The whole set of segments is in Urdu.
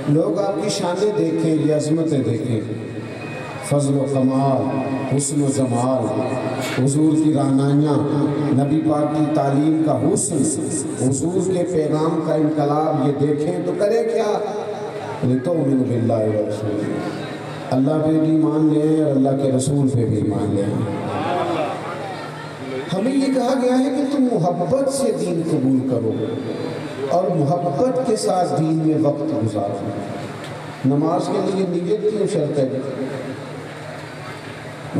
لوگ آپ کی شانیں دیکھیں، یہ عظمتیں دیکھیں، فضل و کمال، حسن و جمال، حضور کی رہنمائیاں، نبی پاک کی تعلیم کا حسن، حضور کے پیغام کا انقلاب، یہ دیکھیں تو کرے کیا؟ لِتُؤْمِنُوا بِاللَّهِ وَرَسُولِهِ، اللہ پہ بھی ایمان لے اور اللہ کے رسول پہ بھی ایمان لے۔ ہمیں یہ کہا گیا ہے کہ تم محبت سے دین قبول کرو اور محبت کے ساتھ دین میں وقت گزارو۔ نماز کے لیے نیت کیوں شرط ہے؟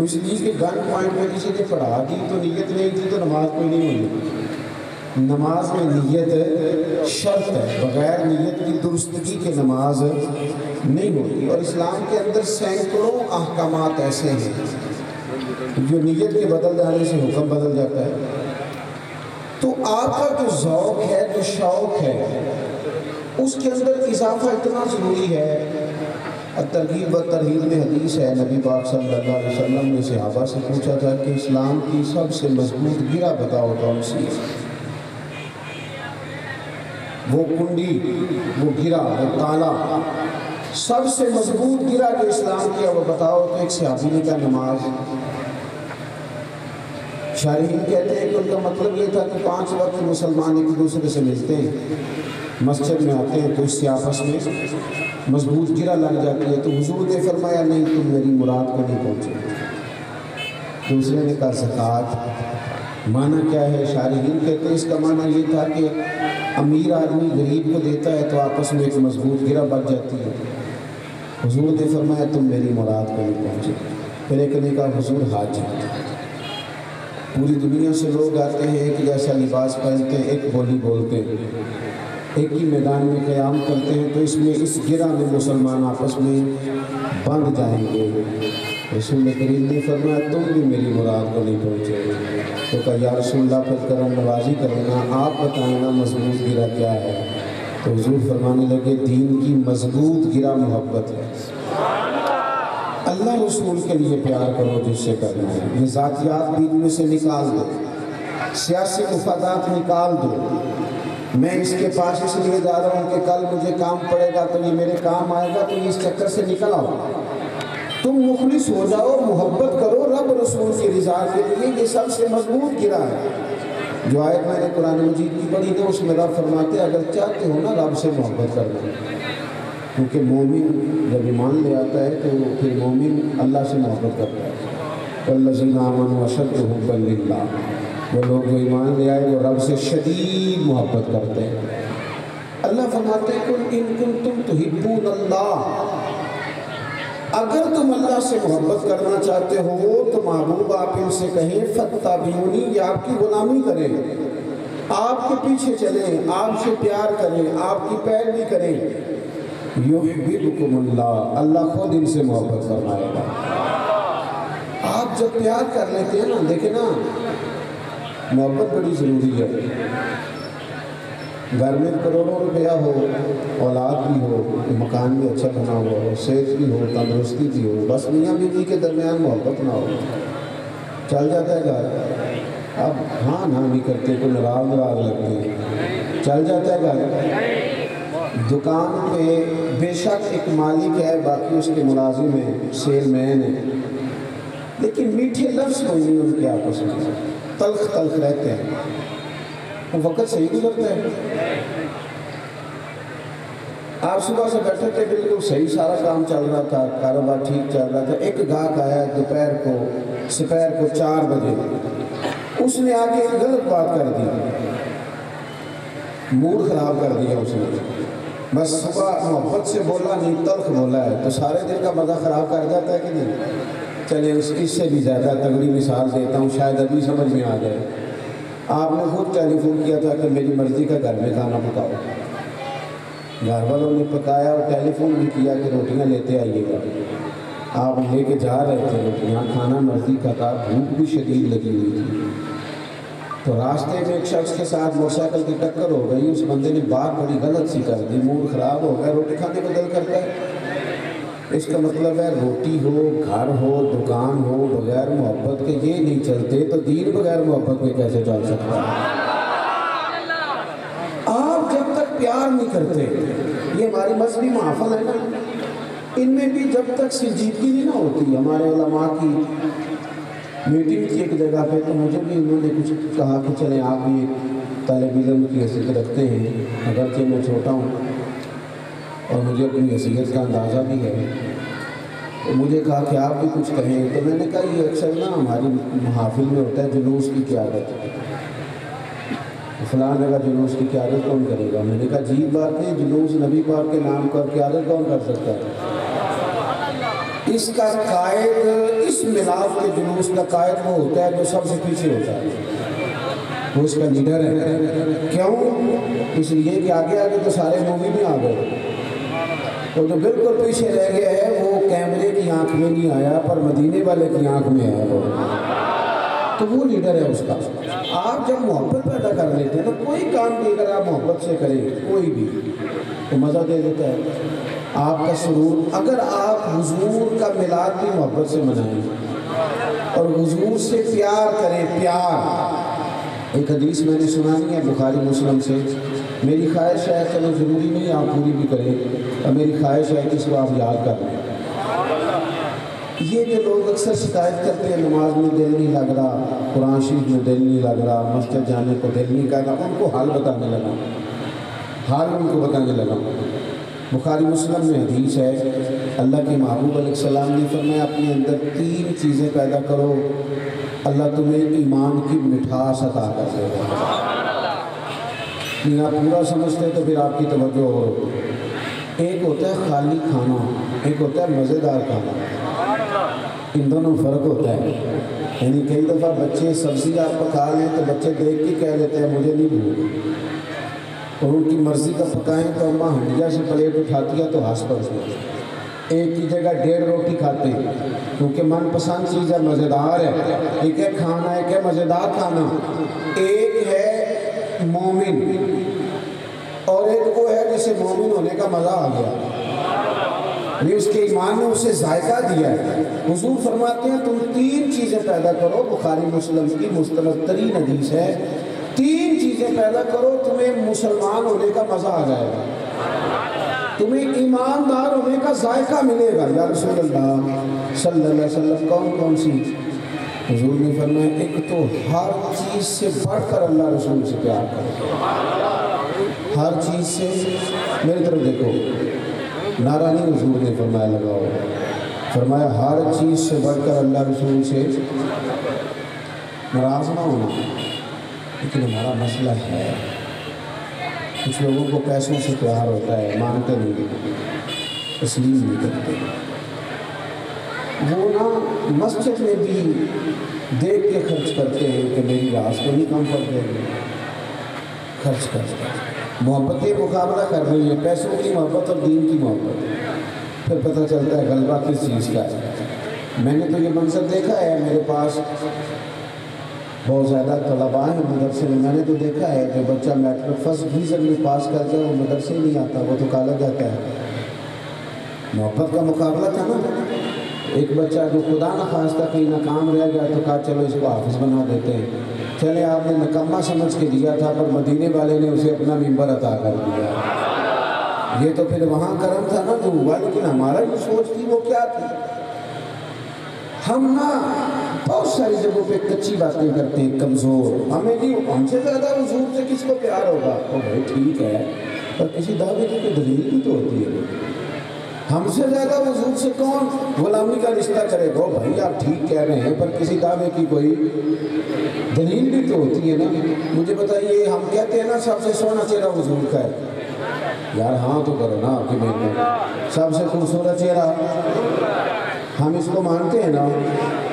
اس لیے کہ گن پوائنٹ میں کسی نے پڑھا دی تو نیت نہیں تھی تو نماز کوئی نہیں ہوئی۔ نماز میں نیت شرط ہے، بغیر نیت کی درستگی کے نماز نہیں ہوتی۔ اور اسلام کے اندر سینکڑوں احکامات ایسے ہیں جو نیت کے بدل جانے سے حکم بدل جاتا ہے۔ تو آپ کا جو ذوق ہے، جو شوق ہے، اس کے اندر اضافہ اتنا ضروری ہے۔ ترغیب و ترہیب میں حدیث ہے، نبی پاک صلی اللہ علیہ وسلم نے صحابہ سے پوچھا تھا کہ اسلام کی سب سے مضبوط گرہ بتاؤ کون سی ہے؟ وہ کنڈی، وہ گرہ، وہ تالا، سب سے مضبوط گرہ جو اسلام کی ہے وہ بتاؤ۔ تو ایک صحابی نے کہا نماز۔ شارحین کہتے ہیں کہ ان کا مطلب یہ تھا کہ 5 وقت مسلمان ایک دوسرے سے ملتے ہیں، مسجد میں آتے ہیں تو اس سے آپس میں مضبوط گرہ لگ جاتی ہے۔ تو حضور نے فرمایا نہیں، تم میری مراد کو نہیں پہنچے۔ دوسرے نے کہا زکوٰۃ۔ معنی کیا ہے؟ شارحین کہتے ہیں اس کا معنی یہ تھا کہ امیر آدمی غریب کو دیتا ہے تو آپس میں ایک مضبوط گرہ بچ جاتی ہے۔ حضور نے فرمایا تم میری مراد کو نہیں پہنچے۔ پھر ایک نے کہا حضور حج۔ پوری دنیا سے لوگ آتے ہیں، ایک جیسا لباس پہنتے ہیں، ایک بولی بولتے ہیں، ایک ہی میدان میں قیام کرتے ہیں، تو اس میں اس گرہ میں مسلمان آپس میں بندھ جائیں گے۔ رسول کریم نے فرمایا تم بھی میری مراد کو نہیں پہنچے۔ تو کہا یا رسول اللہ پھر کرم نوازی کرنا، آپ بتائیں نا مضبوط گرہ کیا ہے؟ تو حضور فرمانے لگے دین کی مضبوط گرہ محبت ہے۔ اللہ رسول کے لیے پیار کرو جس سے کرنا ہے۔ یہ ذاتیات دین میں سے نکال دو، سیاسی مفادات نکال دو۔ میں اس کے پاس اس لیے جا رہا ہوں کہ کل مجھے کام پڑے گا تو یہ میرے کام آئے گا، تو یہ اس چکر سے نکل آؤ۔ تم مخلص ہو جاؤ، محبت کرو رب رسول کی رضا کے لیے، یہ سب سے مضبوط گرہ ہے۔ جو آیت میں نے قرآن مجید کی پڑھی نا، اس میں رب فرماتے اگر چاہتے ہو نا رب سے محبت کرنا، کیونکہ مومن جب ایمان لے آتا ہے تو پھر مومن اللہ سے محبت کرتا ہے۔ والذین آمنوا اشد حبا للہ، وہ لوگ جو ایمان لے آئے وہ رب سے شدید محبت کرتے ہیں۔ اللہ فرماتے ہیں قل ان کنتم تحبون اللہ، اگر تم اللہ سے محبت کرنا چاہتے ہو تو محبوب آپ ان سے کہیں فاتبعونی، یہ آپ کی غلامی کریں، آپ کے پیچھے چلیں، آپ سے پیار کریں، آپ کی پیروی کریں۔ یحببکم اللہ، اللہ خود ان سے محبت فرمائے گا۔ آپ جب پیار کر لیتے ہیں نا، دیکھیں نا محبت بڑی ضروری ہے۔ گھر میں کروڑوں روپیہ ہو، اولاد بھی ہو، مکان بھی اچھا بنا ہوا ہو، صحت بھی ہو، تندرستی بھی ہو، بس میاں بیوی کے درمیان محبت نہ ہو، چل جاتا ہے گھر۔ اب ہاں نہ نہیں کرتے، کوئی ناراض لگتے ہیں، چل جاتا ہے گھر۔ دکان پہ بے شک ایک مالک ہے، باقی اس کے ملازم ہیں، سیل مین ہے، لیکن میٹھے لفظ کوئی نہیں ان کے آپس میں، تلخ تلخ رہتے ہیں۔ وقت صحیح گزرتا ہے، آپ صبح سے بیٹھے تھے بالکل صحیح، سارا کام چل رہا تھا، کاروبار ٹھیک چل رہا تھا، ایک گاہک آیا دوپہر کو 4 بجے، اس نے آگے ایک غلط بات کر دی، موڈ خراب کر دیا اس نے۔ بس صبح محبت سے بولا نہیں، تلخ بولا ہے، تو سارے دن کا مزہ خراب کر جاتا ہے کہ نہیں؟ چلے اس سے بھی زیادہ تگڑی مثال دیتا ہوں، شاید ابھی سمجھ میں آ جائے۔ آپ نے خود ٹیلی فون کیا تھا کہ میری مرضی کا گھر میں کھانا پکاؤ، گھر والوں نے پکایا اور ٹیلی فون بھی کیا کہ روٹیاں لیتے آئیے گا، آپ لے کے جا رہے تھے روٹیاں، کھانا مرضی کا تھا، بھوک بھی شدید لگی ہوئی تھی، تو راستے میں ایک شخص کے ساتھ موٹر سائیکل کی ٹکر ہو گئی، اس بندے نے بات بڑی غلط سی کر دی، موڈ خراب ہو گیا، روٹی کھانے کو دل کرتا ہے۔ اس کا مطلب ہے روٹی ہو، گھر ہو، دکان ہو، بغیر محبت کے یہ نہیں چلتے، تو دین بغیر محبت کے کیسے چل سکتا ہے؟ آپ جب تک پیار نہیں کرتے، یہ یہ ہماری مذہبی محافل ہے نا، ان میں بھی جب تک سنجیدگی نہیں نہ ہوتی. ہمارے علماء کی میٹنگ تھی ایک جگہ پہ، تو مجھے بھی انہوں نے کچھ کہا کہ چلیں آپ بھی طالب علم کی حیثیت رکھتے ہیں، اگرچہ میں چھوٹا ہوں اور مجھے اپنی حیثیت کا اندازہ بھی ہے. تو مجھے کہا کہ آپ بھی کچھ کہیں. تو میں نے کہا یہ اکثر نا ہماری محافل میں ہوتا ہے جلوس کی قیادت، فلاں جگہ جلوس کی قیادت کون کرے گا؟ میں نے کہا عجیب بات ہے، جلوس نبی پاک کے نام کا قیادت کون کر سکتا ہے؟ اس کا قائد، اس میلاد کے جلوس کا قائد وہ ہوتا ہے جو سب سے پیچھے ہوتا ہے، وہ اس کا لیڈر ہے. کیوں؟ اس لیے کہ آگے آگے تو سارے مووی بھی آ گئے، اور جو بالکل پیچھے رہ گیا ہے وہ کیمرے کی آنکھ میں نہیں آیا پر مدینے والے کی آنکھ میں ہے وہ، تو وہ لیڈر ہے اس کا. آپ جب محبت پیدا کر لیتے ہیں نا، کوئی کام بھی اگر آپ محبت سے کریں کوئی بھی تو مزہ دے دیتا ہے. آپ کا سرور، اگر آپ حضور کا میلاد بھی محبت سے منائیں اور حضور سے پیار کریں، پیار. ایک حدیث میں نے سنانی ہے بخاری مسلم سے، میری خواہش ہے، چلو ضروری نہیں آپ پوری بھی کریں، اور میری خواہش ہے کہ اس کو آپ یاد کر لیں. یہ جو لوگ اکثر شکایت کرتے ہیں نماز میں دل نہیں لگ رہا، قرآن شریف میں دل نہیں لگ رہا، مسجد جانے کو دل نہیں کرتا، ان کو حال بتانے لگا، حال ان کو بتانے لگا. بخاری مسلم میں حدیث ہے، اللہ کے محبوب علیہ السلام نے فرمایا اپنے اندر 3 چیزیں پیدا کرو، اللہ تمہیں ایمان کی مٹھاس عطا کر دے گا. آپ پورا سمجھتے تو پھر آپ کی توجہ اور ہوتی. ایک ہوتا ہے خالی کھانا، ایک ہوتا ہے مزیدار کھانا. ان دونوں فرق ہوتا ہے. یعنی کئی دفعہ بچے سبزی آپ پکا لیں تو بچے دیکھ کے کہہ دیتے ہیں مجھے نہیں بھوک، اور ان کی مرضی کا پکائیں تو اماں ہنڈیا سے پلیٹ اٹھاتی ہے تو ہنس پڑتی ہے. ایک کی جگہ 1.5 روٹی کھاتے ہیں کیونکہ من پسند چیز ہے، مزیدار ہے. ایک ہے کھانا، ایک ہے مزیدار کھانا. ایک ہے مومن اور ایک وہ ہے جسے مومن ہونے کا مزہ آ گیا، یعنی اس کے ایمان نے اسے ذائقہ دیا ہے. حضور فرماتے ہیں تم 3 چیزیں پیدا کرو، بخاری مسلم کی مستند ترین حدیث ہے، 3 چیزیں پیدا کرو تمہیں مسلمان ہونے کا مزہ آ جائے گا، تمہیں ایماندار ہونے کا ذائقہ ملے گا. یا رسول اللہ صلی اللہ علیہ وسلم کون کون سی؟ حضور نے فرمایا ایک تو ہر چیز سے بڑھ کر اللہ رسول سے پیار کرو. ہر چیز سے، میری طرف دیکھو، نعرہ نہیں حضور نے فرمایا لگاؤ، فرمایا ہر چیز سے بڑھ کر اللہ رسول سے. ناراض نہ ہونا، لیکن ہمارا مسئلہ ہے کچھ لوگوں کو پیسوں سے پیار ہوتا ہے، مانتے نہیں، تسلیم نہیں کرتے. وہ نا مسجد میں بھی دیکھ کے خرچ کرتے ہیں کہ میری راز کو نہیں کم کر دے گی، خرچ کر محبت مقابلہ کر رہی ہے، پیسوں کی محبت اور دین کی محبت. پھر پتہ چلتا ہے غلبہ کس چیز کا ہے. میں نے تو یہ منظر دیکھا ہے، میرے پاس بہت زیادہ طلباء ہیں مدرسے میں، میں نے تو دیکھا ہے جو بچہ میٹرک فرسٹ ڈویژن میں پاس کر جائے وہ مدرسے ہی نہیں آتا، وہ تو کالج جاتا ہے. محبت کا مقابلہ تھا نا. ایک بچہ جو خدا نخواستہ کہیں ناکام رہ گیا تو کہا چلو اس کو حافظ بنا دیتے ہیں. چلے آپ نے نکمہ سمجھ کے دیا تھا پر مدینے والے نے اسے اپنا ممبر عطا کر دیا. یہ تو پھر وہاں کرم تھا نا جو ہوا، لیکن ہمارا جو سوچ تھی وہ کیا تھی؟ ہم نا بہت ساری جگہوں پہ کچی باتیں کرتے ہیں، کمزور. ہمیں نہیں، ہم سے زیادہ حضور سے کس کو پیار ہوگا؟ او بھائی ٹھیک ہے، پر کسی دعوے کی کوئی دلیل بھی تو ہوتی ہے. ہم سے زیادہ حضور سے کون غلامی کا رشتہ کرے گا؟ بھائی آپ ٹھیک کہہ رہے ہیں پر کسی دعوے کی کوئی دلیل بھی تو ہوتی ہے نا. مجھے بتائیے، ہم کہتے ہیں نا سب سے سونا چہرہ حضور کا ہے. یار ہاں تو کرو نا آپ کی محنت. سب سے خوبصورت چہرہ ہم اس کو مانتے ہیں نا.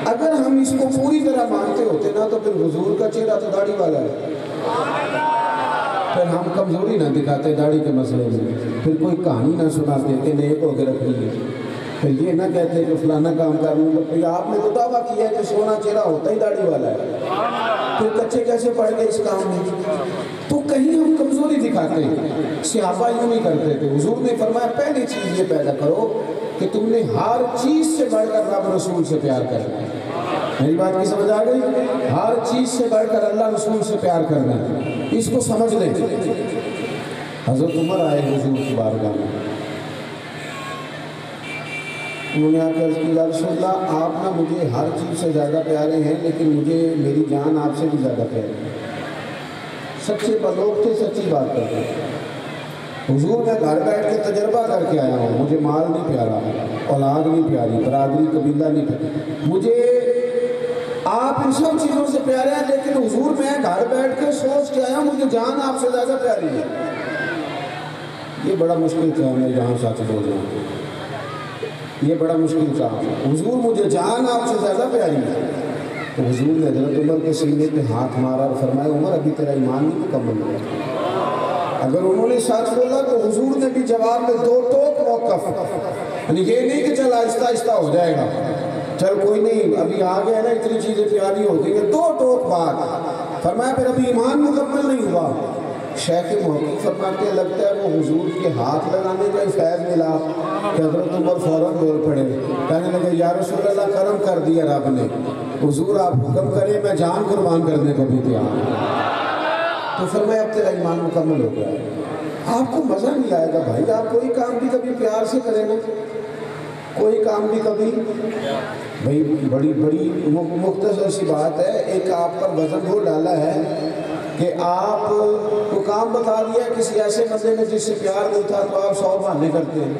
اگر ہم اس کو پوری طرح مانتے ہوتے نا تو پھر حضور کا چہرہ تو داڑھی والا ہے. پھر ہم کمزوری نہ دکھاتے داڑھی کے مسئلے میں، پھر کوئی کہانی نہ سناتے کہ نیک ہو کے رکھنی ہے، پھر یہ نہ کہتے کہ فلانا کام کر لوں. پھر آپ نے تو دعویٰ کیا ہے کہ سونا چہرہ ہوتا ہی داڑھی والا ہے، پھر کچے کیسے پڑ گئے اس کام میں؟ تو کہیں ہم کمزوری دکھاتے ہیں. صحابہ یوں نہیں کرتے تھے. حضور نے فرمایا پہلی چیز یہ پیدا کرو کہ تم نے ہر چیز سے بڑھ کر رب رسول سے پیار کرنا ہے. میری بات کی سمجھ آ گئی؟ ہر چیز سے بڑھ کر اللہ رسول سے پیار کرنا ہے. اس کو سمجھ لیں. حضرت عمر آئے حضور کی بارگاہ میں، انہوں نے آ کر عرض کی یا رسول اللہ آپ نا مجھے ہر چیز سے زیادہ پیارے ہیں، لیکن مجھے میری جان آپ سے بھی زیادہ پیاری ہے۔ سچے لوگ تھے، سچی بات کرتے ہیں۔ حضور میں گھر بیٹھ کے تجربہ کر کے آیا ہوں، مجھے مال نہیں پیارا، اولاد نہیں پیاری، برادری قبیلہ نہیں پیاری، مجھے آپ ان سب چیزوں سے پیارے ہیں، لیکن حضور میں گھر بیٹھ کے سوچ کے آیا ہوں مجھے جان آپ سے زیادہ پیاری ہے۔ یہ بڑا مشکل کام ہے، یہاں سچ بول رہا ہوں، یہ بڑا مشکل کام ہے۔ حضور مجھے جان آپ سے زیادہ پیاری ہے۔ تو حضور نے حضرت عمر کے سینے پہ ہاتھ مارا اور فرمایا عمر ابھی تیرا ایمان نہیں مکمل ہوا۔ اگر انہوں نے سچ بولا تو حضور نے بھی جواب میں دو ٹوک موقف، یعنی یہ نہیں کہ چل آہستہ آہستہ ہو جائے گا، چل کوئی نہیں ابھی آ گیا نا اتنی چیزیں پیاری ہو گئی ہیں، دو ٹوک بات فرمایا پھر ابھی ایمان مکمل نہیں ہوا۔ شیخ محقق فرماتے ہیں لگتا ہے وہ حضور کے ہاتھ لگانے کا فیض ملا کہ حضرت عمر فوراً بول پڑے، کہنے لگے یا رسول اللہ کرم کر دیا رب نے، حضور آپ حکم کریں میں جان قربان کرنے کو بھی تیار ہوں۔ تو فرمایا اب تیرا ایمان مکمل ہو گیا ہے۔ آپ کو مزہ نہیں آئے گا بھائی، آپ کوئی کام بھی کبھی پیار سے کریں نا، کوئی کام بھی کبھی بھائی بڑی مختصر سی بات ہے، ایک آپ پر وزن وہ ڈالا ہے کہ آپ کو کام بتا دیا کسی ایسے بندے نے جس سے پیار نہیں تھا تو آپ 100 بہانے کرتے ہیں،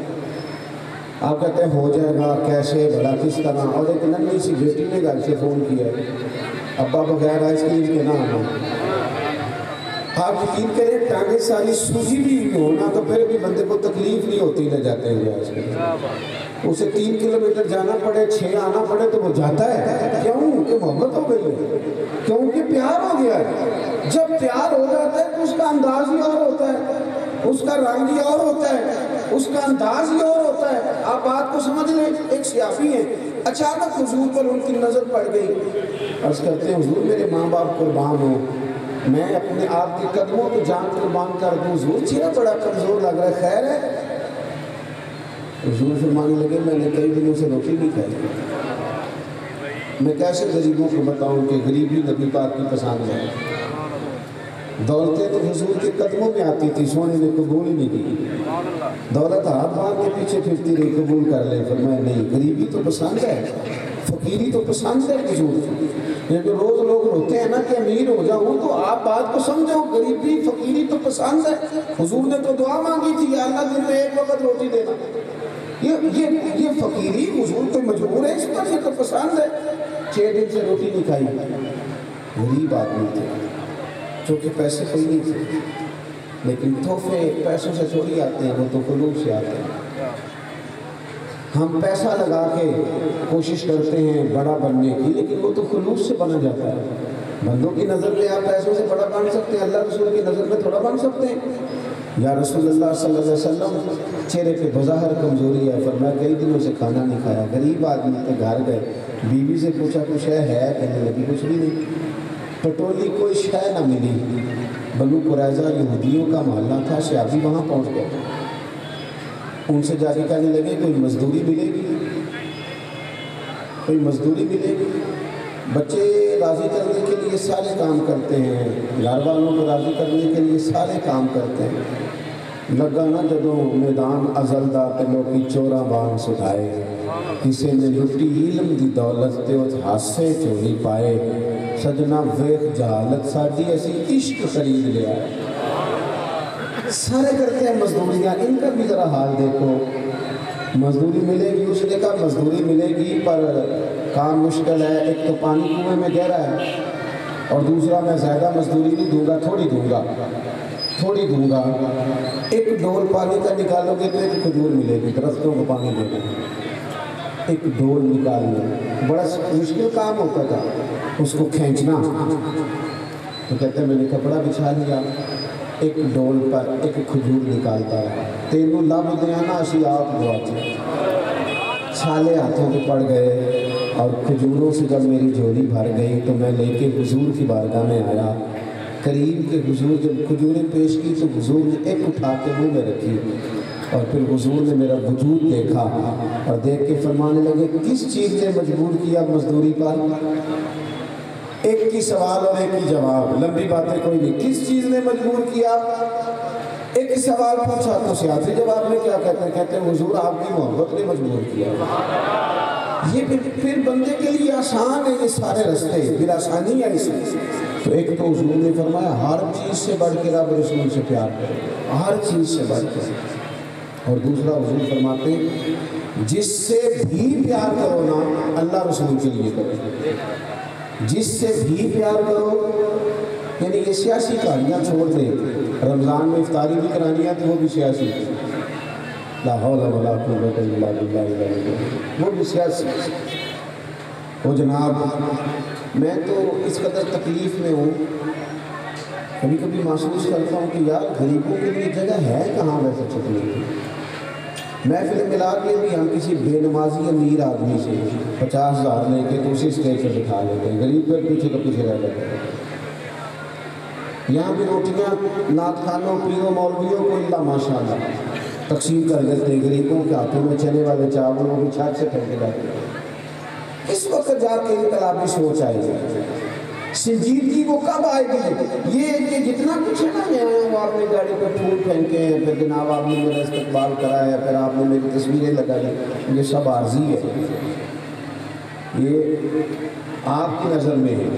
آپ کہتے ہیں ہو جائے گا کیسے بھلا کس طرح، اور ایک ننھی سی بیٹی نے گھر سے فون کیا ہے ابا بغیر آئس کریم کے نہ آنا، آپ یقین کریں ٹانگیں ساری سوجی بھی ہونا تو پھر بھی بندے کو تکلیف نہیں ہوتی لے جاتے ہوئے آئس کریم، اسے 3 کلومیٹر جانا پڑے 6 آنا پڑے تو وہ جاتا ہے، کیوں کہ محبت ہو گئی ہے، کیونکہ پیار ہو گیا ہے۔ جب پیار ہو جاتا ہے تو اس کا انداز ہی اور ہوتا ہے، اس کا رنگ ہی اور ہوتا ہے، اس کا انداز ہی اور ہوتا ہے۔ آپ بات کو سمجھ لیں، ایک سیاسی ہیں، اچانک حضور پر ان کی نظر پڑ گئی، عرض کرتے ہیں حضور میرے ماں باپ قربان ہو، میں اپنے آپ کے قدموں پہ جان قربان کر دوں، حضور چہرہ بڑا کمزور لگ رہا ہے، خیر ہے؟ حضور فرمانے لگے میں نے کئی دنوں سے روٹی نہیں کھائی، میں کیسے غریبوں کو بتاؤں کہ غریبی نبی پاک کی پسند ہے۔ دولتیں تو حضور کے قدموں میں آتی تھی، سونے نے قبول ہی نہیں کی، دولت ہاتھ باندھ کے پیچھے پھرتی رہی قبول کر لے، فرمایا نہیں غریبی تو پسند ہے، فقیری تو پسند ہے حضور۔ لیکن روز لوگ روتے ہیں نا کہ امیر ہو جاؤں، تو آپ بات کو سمجھو، غریبی فقیری تو پسند ہے۔ حضور نے تو دعا مانگی تھی یا اللہ دن میں ایک وقت روٹی دینا، یہ فقیری حضور تو مجبور ہے اس پر، یہ تو پسند ہے۔ 6 دن سے روٹی نہیں کھائی، غریب آدمی تھے، چونکہ پیسے کوئی نہیں تھے، لیکن تحفے پیسوں سے تھوڑی آتے ہیں، وہ تو خلوص سے آتے ہیں۔ ہم پیسہ لگا کے کوشش کرتے ہیں بڑا بننے کی، لیکن وہ تو خلوص سے بنا جاتا ہے۔ بندوں کی نظر میں آپ پیسوں سے بڑا بن سکتے ہیں، اللہ رسول کی نظر میں تھوڑا بن سکتے ہیں۔ یا رسول اللہ صلی اللہ علیہ وسلم چہرے پہ بظاہر کمزوری ہے، فرمایا کئی دنوں سے کھانا نہیں کھایا، غریب آدمی تھے، گھر گئے، بیوی سے پوچھا کچھ ہے؟ کہنے لگی کچھ بھی نہیں، پٹولی کوئی شے نہ ملی۔ بنو قریظہ یہودیوں کا محلہ تھا، صحابی وہاں پہنچ گئے، ان سے جا کے کہنے لگے کوئی مزدوری ملے گی، کوئی مزدوری ملے گی۔ بچے راضی کرنے کے لیے سارے کام کرتے ہیں، گھر والوں کو راضی کرنے کے لیے سارے کام کرتے ہیں۔ لگا نا جدوں میدان ازل دا تے لوکی چوراں بان سٹھائے، کسے نے لٹی علم دی دولت تے اس حاسے چوری پائے، سجنا ویخ جہالت ساڈی اسی عشق خرید لیا۔ سارے کرتے ہیں مزدوریاں، ان کا بھی ذرا حال دیکھو، مزدوری ملے گی، اس نے کہا مزدوری ملے گی پر کام مشکل ہے، ایک تو پانی کنویں میں گہرا ہے اور دوسرا میں زیادہ مزدوری نہیں دوں گا، تھوڑی دوں گا، ایک ڈول پانی کا نکالو گے تو ایک کھجور ملے گی، درختوں کو پانی دینا، ایک ڈول نکالنا بڑا مشکل کام ہوتا تھا، اس کو کھینچنا۔ تو کہتے ہیں میں نے کپڑا بچھا لیا، ایک ڈول پر ایک کھجور نکالتا ہے، تینوں لب دیا نا اسی آپ گواچے، چھالے ہاتھوں پہ پڑ گئے، اور کھجوروں سے جب میری جھولی بھر گئی تو میں لے کے حضور کی بارگاہ میں آیا، کریم کے حضور جب کھجوریں پیش کی تو حضور نے ایک اٹھا کے منہ میں رکھی، اور پھر حضور نے میرا وجود دیکھا اور دیکھ کے فرمانے لگے کس چیز نے مجبور کیا مزدوری پر؟ ایک کی سوال اور ایک کی جواب، لمبی باتیں کوئی نہیں، کس چیز نے مجبور کیا؟ ایک سوال پوچھا تو سیاسی جواب میں کیا کہتے ہیں؟ کہتے ہیں حضور آپ کی محبت نے مجبور کیا۔ یہ پھر بندے کے لیے آسان ہے یہ سارے رستے، پھر آسانی ہے اس میں۔ تو ایک تو حضور نے فرمایا ہر چیز سے بڑھ کے رب رسول سے پیار کرو، ہر چیز سے بڑھ کے۔ اور دوسرا حضور فرماتے ہیں جس سے بھی پیار کرو نا اللہ رسول کے لیے کرو، جس سے بھی پیار کرو، یعنی یہ سیاسی کہانیاں چھوڑ دیں۔ رمضان میں افطاری بھی کرانی ہے تو وہ بھی سیاسی، لا حول ولا قوت الا باللہ، وہ بھی سیاسی۔ وہ جناب میں تو اس قدر تکلیف میں ہوں، کبھی کبھی محسوس کرتا ہوں کہ یار غریبوں کے لیے جگہ ہے کہاں ویسے چھپنے کی۔ محفل میلاد میں بھی ہم کسی بے نمازی امیر آدمی سے 50,000 لے کے تو اسی اسٹیج پر بٹھا لیتے ہیں، غریب پھر پیچھے کا پیچھے رہ جاتے ہیں۔ یہاں بھی روٹیاں نعت خوانوں پیروں مولویوں کو اللہ ماشاء اللہ تقسیم کر دیتے ہیں، غریبوں کے ہاتھوں میں چنے والے چاولوں کی چھت سے پھینکے جاتے ہیں۔ اس وقت جا کے انقلابی سوچ آئے گی، سنجیدگی وہ کب آئے گی؟ یہ جتنا کچھ ہے نا، میں آیا ہوں آپ نے گاڑی پہ پھول پھینکے ہیں، پھر جناب آپ نے میرا استقبال کرایا، پھر آپ نے میری تصویریں لگائی، یہ سب عارضی ہے، یہ آپ کی نظر میں ہے۔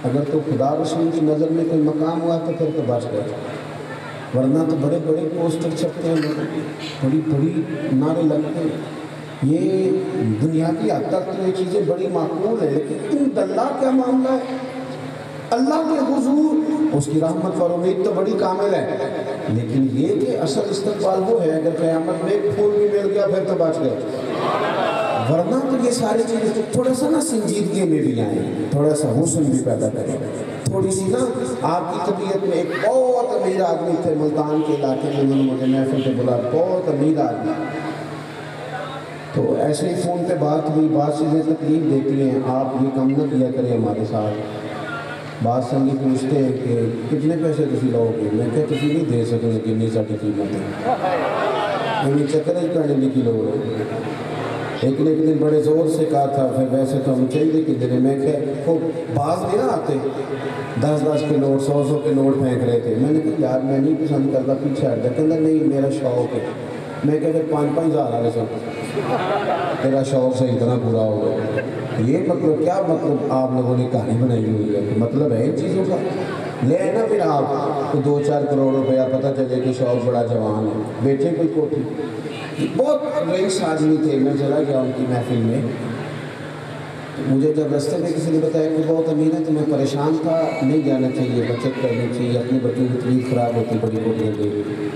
اگر تو خدا رسول کی نظر میں کوئی مقام ہوا تو پھر تو بچ گئے، ورنہ تو بڑے بڑے پوسٹر چھپتے ہیں لوگوں کے، بڑی بڑی نعرے لگتے ہیں۔ یہ بنیادی حد تک تو یہ چیزیں بڑی معقول ہیں، لیکن عند اللہ کیا معاملہ ہے؟ اللہ کے حضور اس کی رحمت اور امید تو بڑی کامل ہے، لیکن یہ کہ اصل استقبال وہ ہے اگر قیامت میں ایک پھول بھی مل گیا پھر تو بچ گئے، ورنہ تو یہ ساری چیزیں تھوڑا سا نا سنجیدگی میں بھی آئیں، تھوڑا سا حسن بھی پیدا کریں، تھوڑی سی نا آپ کی طبیعت میں۔ ایک بہت امیر آدمی تھے ملتان کے علاقے میں، انہوں نے مجھے محفل پہ بلا، بہت امیر آدمی، تو ایسے ہی فون پہ بات ہوئی، بعض چیزیں تکلیف دیتی ہیں، آپ یہ کم نہ کیا کریں ہمارے ساتھ۔ بعض سنگی پوچھتے ہیں کہ کتنے پیسے تسی لو گے؟ میں کہا تسی نہیں دے سکیں جتنی ساری قیمت ہے، ہمیں چکر ہی کرنے کی لوڑ ہے۔ ایک نے ایک دن بڑے زور سے کہا تھا پھر ویسے تو ہم چاہیے کہ دن میں کہ وہ بعض نہیں نہ آتے 10-10 کے نوٹ 100 کے نوٹ پھینک رہے تھے، میں نے کہا یار میں نہیں پسند کرتا، پیچھے ہٹ جا، کہنا نہیں میرا شوق ہے۔ میں کہا پھر 5-5 ہزار والے سب تیرا شوق سے اتنا پورا ہو گیا۔ یہ مطلب کیا مطلب آپ لوگوں نے کہانی بنائی ہوئی ہے؟ مطلب ہے ان چیزوں کا لے نا، پھر آپ کو 2-4 کروڑ روپیہ پتہ چلے کہ شوق بڑا جوان ہے، بیچے کوئی کوٹھی۔ بہت رئیس آدمی تھے، میں چلا گیا ان کی محفل میں، مجھے جب رستے میں کسی نے بتایا کہ بہت امیر ہے تو میں پریشان تھا، نہیں جانا چاہیے، بچت کرنی چاہیے، اپنے بچوں کی طبیعت خراب ہوتی بڑی کوٹیاں دے گی۔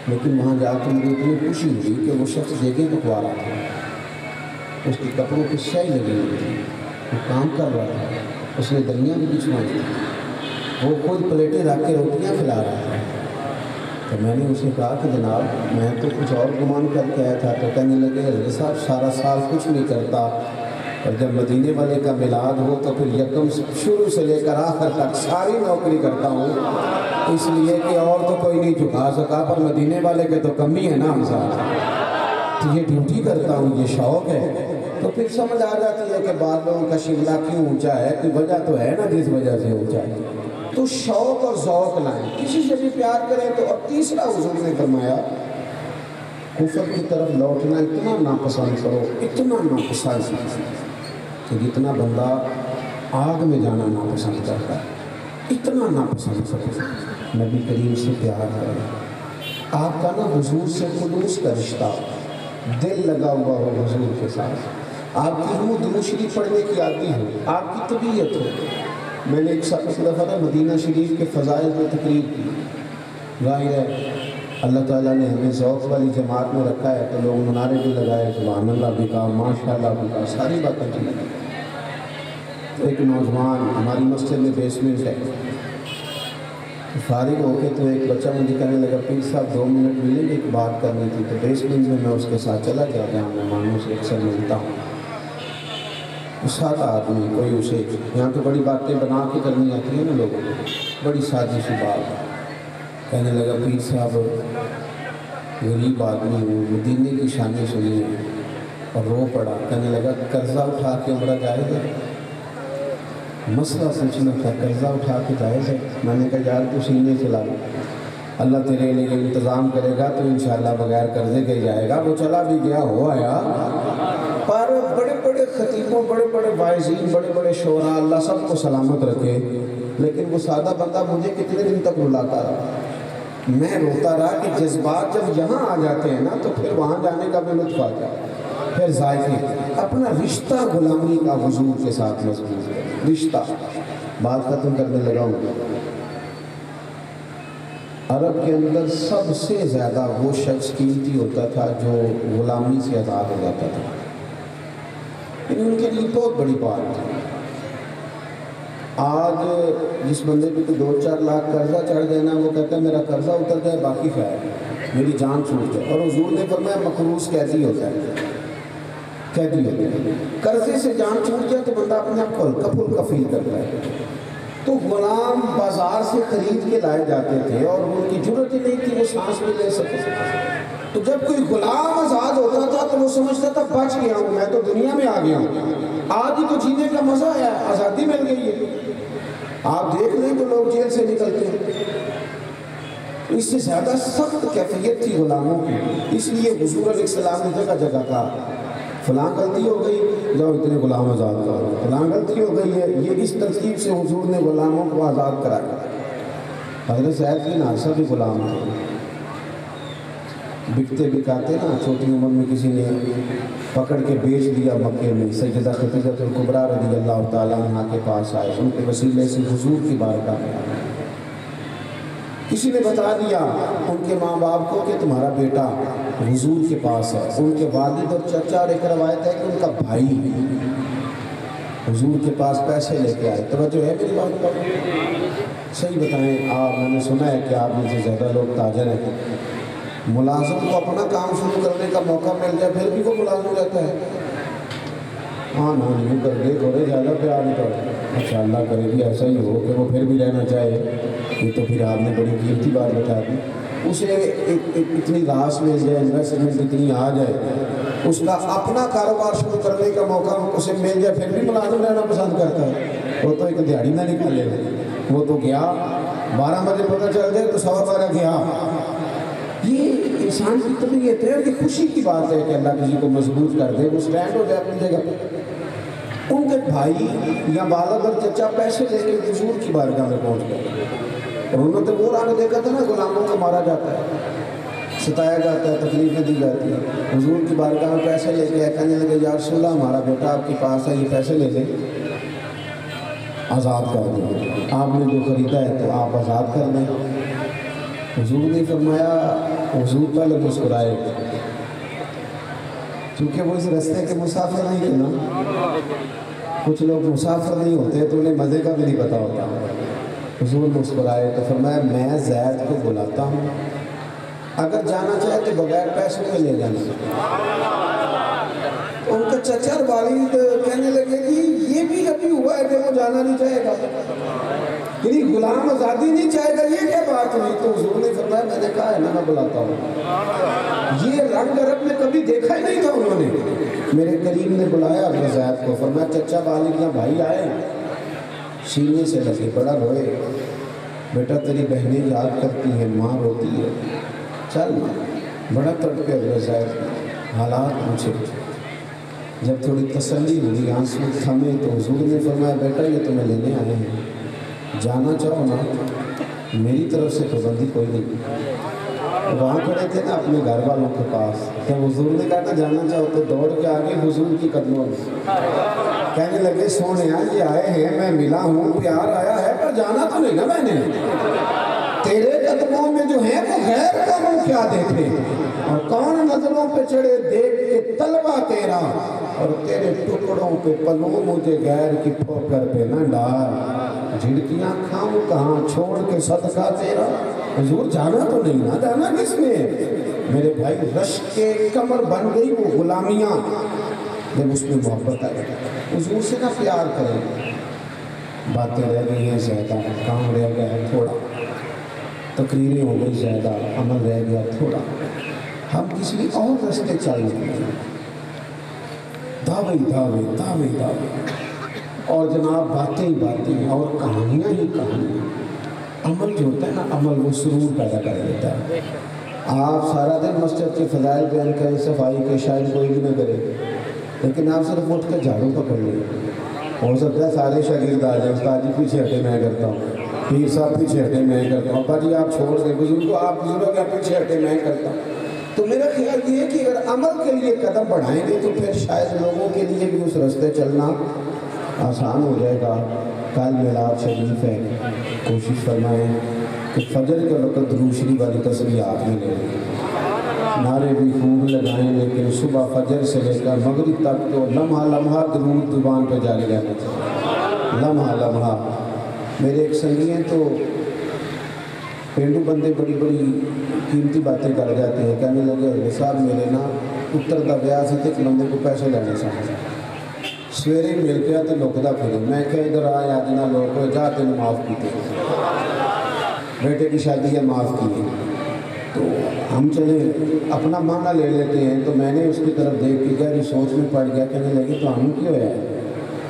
لیکن وہاں جا کے مجھے اتنی خوشی ہوئی کہ وہ شخص جگہ پکوا رہا تھا، اس کے کپڑوں کی سیاہی لگی ہوئی تھی، وہ کام کر رہا تھا، اس نے درمیاں بھی بچھوائی تھی، وہ خود پلیٹیں رکھ کے روٹیاں کھلا رہا تھا۔ تو میں نے اسے کہا کہ جناب میں تو کچھ اور گمان کر کے آیا تھا، تو کہنے لگے حضرت صاحب سارا سال کچھ نہیں کرتا، اور جب مدینے والے کا میلاد ہو تو پھر یکم شروع سے لے کر آخر تک ساری نوکری کرتا ہوں، اس لیے کہ اور تو کوئی نہیں جھکا سکا، پر مدینے والے کے تو کمی ہے نا ہم صاحب، تو یہ ڈیوٹی کرتا ہوں، یہ شوق ہے۔ تو پھر سمجھ آ جاتی ہے کہ بعض لوگوں کا شملہ کیوں اونچا ہے، کوئی وجہ تو ہے نا جس وجہ سے اونچا ہے۔ تو شوق اور ذوق لائیں، کسی سے بھی پیار کریں تو۔ اور تیسرا حضور نے فرمایا کفر کی طرف لوٹنا اتنا ناپسند کرو، اتنا ناپسند کہ جتنا بندہ آگ میں جانا ناپسند کرتا ہے، اتنا ناپسند کرو۔ نبی کریم سے پیار کریں، آپ کا نا حضور سے خلوص کا رشتہ، دل لگا ہوا ہو حضور کے ساتھ، آپ کی روح درود شریف پڑھنے کی عادی ہو، آپ کی طبیعت ہو۔ میں نے ایک دفعہ نا مدینہ شریف کے فضائل میں تقریر کی، ظاہر ہے اللہ تعالیٰ نے ہمیں ذوق والی جماعت میں رکھا ہے تو لوگ منارے بھی لگائے، سبحان اللہ بھی کہا، ماشاء اللہ بھی کہا، ساری باتیں کی۔ تو ایک نوجوان ہماری مسجد میں بیسمنٹ ہے، فارغ ہو کے تو ایک بچہ مجھے کہنے لگا پیر صاحب 2 منٹ ملیں گے، ایک بات کرنی تھی۔ تو بیسمنٹ میں اس کے ساتھ چلا گیا جہاں مہمانوں سے اکثر ملتا ہوں، 7 آدمی، کوئی اسے یہاں تو بڑی باتیں بنا کے کرنی آتی ہیں نا لوگوں کو، بڑی سادی سی بات، کہنے لگا پیر صاحب غریب آدمی ہوں، مدینے کی شانیں سنی اور رو پڑا، کہنے لگا قرضہ اٹھا کے عمرہ جائز ہے؟ مسئلہ پوچھنا تھا، قرضہ اٹھا کے جائز ہے؟ میں نے کہا یار تو سینے سے لا، اللہ تیرے لیے انتظام کرے گا تو انشاءاللہ بغیر قرضے کے جائے گا. وہ چلا بھی گیا ہو آیا. پر بڑے بڑے خطیبوں، بڑے بڑے واعظین، بڑے بڑے شعراء، اللہ سب کو سلامت رکھے، لیکن وہ سادہ بندہ مجھے کتنے دن تک رلاتا رہا. میں روتا رہا کہ جذبات جب یہاں آ جاتے ہیں نا تو پھر وہاں جانے کا بھی لطف آتا ہے. پھر ذائقے اپنا رشتہ غلامی کا حضور کے ساتھ مضبوط ہے. رشتہ بات ختم کرنے لگا ہوں. عرب کے اندر سب سے زیادہ وہ شخص قیمتی ہوتا تھا جو غلامی سے آزاد ہو جاتا تھا. ان کے لیے بہت بڑی بات تھی. آج جس بندے پہ تو 2-4 لاکھ قرضہ چڑھ دینا، وہ کہتا ہے میرا قرضہ اتر جائے باقی خیر، میری جان چھوٹ جائے. اور حضور نے فرمایا مخروص قیدی ہوتا ہے، قیدی ہوتا ہے. قرضے سے جان چھوٹ جائے تو بندہ اپنے آپ کو ہلکا پھلکا فیل کرتا ہے. تو غلام بازار سے خرید کے لائے جاتے تھے اور ان کی ضرورت ہی نہیں تھی وہ سانس بھی لے سکے. تو جب کوئی غلام آزاد ہوتا تھا تو وہ سمجھتا تھا بچ گیا ہوں، میں تو دنیا میں آ گیا ہوں، آج ہی تو جینے کا مزہ ہے، آزادی مل گئی ہے. آپ دیکھ لیں تو لوگ جیل سے نکلتے ہیں. اس سے زیادہ سخت کیفیت تھی غلاموں کی. اس لیے حضور علیہ السلام نے جگہ جگہ کہا فلاں غلطی ہو گئی جاؤ اتنے غلام آزاد کرو، فلاں غلطی ہو گئی ہے. یہ اس ترتیب سے حضور نے غلاموں کو آزاد کرایا. حضرت زید بن حارثہ بھی غلام تھے. بکتے بکاتے نا، چھوٹی عمر میں کسی نے پکڑ کے بیچ دیا مکے میں. سیدہ خدیجہ الکبریٰ رضی اللہ تعالیٰ عنہ کے پاس آئے، ان کے وسیلے سے حضور کی بارگاہ میں آئے. کسی نے بتا دیا ان کے ماں باپ کو کہ تمہارا بیٹا حضور کے پاس ہے. ان کے والد اور چچا، اور ایک روایت ہے کہ ان کا بھائی حضور کے پاس پیسے لے کے آئے. توجہ ہے میری بات پر؟ صحیح بتائیں آپ، میں نے سنا ہے کہ آپ میں سے زیادہ لوگ تاجر ہیں. ملازم کو اپنا کام شروع کرنے کا موقع مل جائے پھر بھی وہ ملازم رہتا ہے. ہاں نا نہیں کر دے تھوڑے زیادہ پیار نہیں کرتے. اچھا اللہ کرے بھی ایسا ہی ہو کہ وہ پھر بھی رہنا چاہے. یہ تو پھر آپ نے بڑی قیمتی بات بتا دی. اسے اتنی راس مل جائے، انویسٹمنٹ اتنی آ جائے، اس کا اپنا کاروبار شروع کرنے کا موقع اسے مل جائے پھر بھی ملازم رہنا پسند کرتا ہے. وہ تو ایک دیہڑی نہ نکالے، وہ تو گیا 12 بجے پتہ چل جائے تو 12:15 گیا. یہ انسان کی طبیعت ہے. یہ خوشی کی بات ہے کہ اللہ کسی کو مضبوط کر دے، وہ اسٹینڈ ہو جائے اپنی جگہ پہ. ان کے بھائی یا والد اور چچا پیسے لے کے حضور کی بارگاہ میں پہنچ گئے. اور انہوں نے تو وہ رنگ دیکھا تھا نا، غلاموں کو مارا جاتا ہے، ستایا جاتا ہے، تکلیفیں دی جاتی ہیں. حضور کی بارگاہ میں پیسے لے کے کہنے لگے یا رسول اللہ ہمارا بیٹا آپ کے پاس ہے، یہ پیسے لے لیں آزاد کر دیں. آپ نے جو خریدا ہے تو آپ آزاد کر دیں. حضور نے فرمایا، حضور پہلے مسکرائے کیونکہ وہ اس رستے کے مسافر نہیں تھے نا. کچھ لوگ مسافر نہیں ہوتے تو انہیں مزے کا بھی نہیں پتا ہوتا. حضور مسکرائے تو فرمایا میں زید کو بلاتا ہوں، اگر جانا چاہے تو بغیر پیسوں کے لے جانا. ان کا چچا اور والد کہنے لگے کہ یہ بھی ابھی ہوا ہے کہ وہ جانا نہیں چاہے گا، یعنی غلام آزادی نہیں چاہے گا، یہ کیا بات ہوئی؟ تو حضور نے فرمایا میں نے کہا ہے نا میں بلاتا ہوں. یہ رنگ عرب میں کبھی دیکھا ہی نہیں تھا انہوں نے. میرے کریم نے بلایا اپنے زید کو، فرمایا چچا والد یا بھائی آئے، سینے سے لگے بڑا روئے. بیٹا تیری بہنیں یاد کرتی ہیں، ماں روتی ہے، چل بڑا تڑپے ہوئے زید حالات پوچھے. جب تھوڑی تسلی ہوئی، آنسو تھمے تو حضور نے فرمایا بیٹا یہ تمہیں لینے آئے ہیں، جانا چاہو نا میری طرف سے پابندی کوئی نہیں. وہاں کھڑے تھے نا اپنے گھر والوں کے پاس، جب حضور نے کہا نا جانا چاہو تو دوڑ کے آگے حضور کی قدموں میں کہنے لگے سونے یہ آئے ہیں، میں ملا ہوں، پیار آیا ہے، پر جانا تو نہیں نا میں نے. تیرے قدموں میں جو ہیں وہ غیر کا منہ کیا دیکھے، اور کون نظروں پہ چڑھے دیکھ کے طلبہ تیرا، اور تیرے ٹکڑوں پہ پلوں مجھے غیر کی ٹھوکر پہ نہ ڈال. جھڑکیاں کھاؤں کہاں چھوڑ کے صدقہ تیرا. حضور جانا تو نہیں نا، جانا کس نے؟ میرے بھائی رش کے کمر بن گئی وہ غلامیاں جب اس میں محبت آئی. حضور سے نہ پیار کریں. باتیں رہ گئی ہیں زیادہ، کام رہ گیا ہے تھوڑا، تقریریں ہو گئی زیادہ، عمل رہ گیا تھوڑا. ہم کسی اور رستے چل رہے ہیں، دعوے دعوے دعوے دعوے، اور جناب باتیں ہی باتیں اور کہانیاں ہی کہانیاں. عمل جو ہوتا ہے نا، عمل وہ سرور پیدا کر دیتا ہے۔ آپ سارا دن مسجد کے فضائل بیان کریں، صفائی کے، شاید کوئی بھی نہ کرے، لیکن آپ صرف اٹھ کے جھاڑو پکڑ لیں، ہو سکتا ہے سارے شاگرد آ جائیں، استاد جی پیچھے ہٹے میں کرتا ہوں، پیر صاحب پیچھے ہٹے میں کرتا ہوں، ابا جی آپ چھوڑ دیں، بزرگ کو آپ بزرگوں کے پیچھے ہٹے میں کرتا ہوں۔ تو میرا خیال یہ ہے کہ اگر عمل کے لیے قدم بڑھائیں گے تو پھر شاید لوگوں کے لیے بھی اس رستے چلنا آسان ہو جائے گا۔ کل میلاد شریف ہے، کوشش فرمائیں کہ فجر کے وقت روشنی والی تسبیح ہاتھ میں لے لیں، نعرے بھی خوب لگائیں، لیکن صبح فجر سے لے کر مغرب تک تو لمحہ لمحہ درود زبان پہ جاری رہنا چاہیے، لمحہ لمحہ۔ میرے ایک سنگی ہیں تو پینڈو بندے بڑی بڑی قیمتی باتیں کر جاتے ہیں، کہنے لگے حضرت صاحب میرے نا پتر دا بیاہ سے ایک بندے کو پیسے لینے سامنے سویرے مل پیا تو لکدا پھرے، میں کہ ادھر آئے آج نہ لوگ جا تین معاف کیتے، بیٹے کی شادی ہے معاف کیے۔ تو ہم چلے اپنا معنی لے لیتے ہیں، تو میں نے اس کی طرف دیکھ کے گہری سوچ میں پڑ گیا، کہنے لگے تو ہم کیوں ہے؟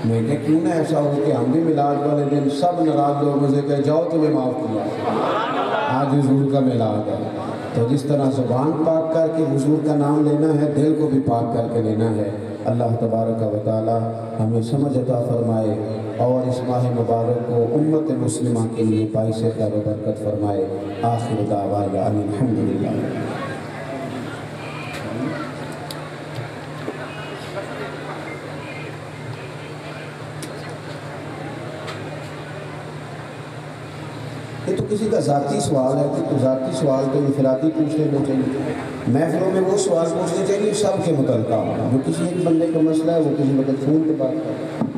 میں کہ کیوں نہ ایسا ہو کہ ہم بھی میلاد والے دن سب ناراض لوگ مجھے کہ جاؤ تمہیں معاف کیا، آج حضور کا میلاد ہے۔ تو جس طرح زبان پاک کر کے حضور کا نام لینا ہے، دل کو بھی پاک کر کے لینا ہے۔ اللہ تبارک و تعالی ہمیں سمجھ عطا فرمائے اور اس ماہ مبارک کو امت مسلمہ کے لیے باعث خیر و برکت فرمائے۔ آخر دعوانا ان الحمدللہ۔ یہ تو کسی کا ذاتی سوال ہے، کہ ذاتی سوال تو انفرادی پوچھ لینا چاہیے، محفلوں میں وہ سوال پوچھنے چاہیے سب کے متعلقہ، جو کسی ایک بندے کا مسئلہ ہے وہ کسی وقت فون پہ بات کرے۔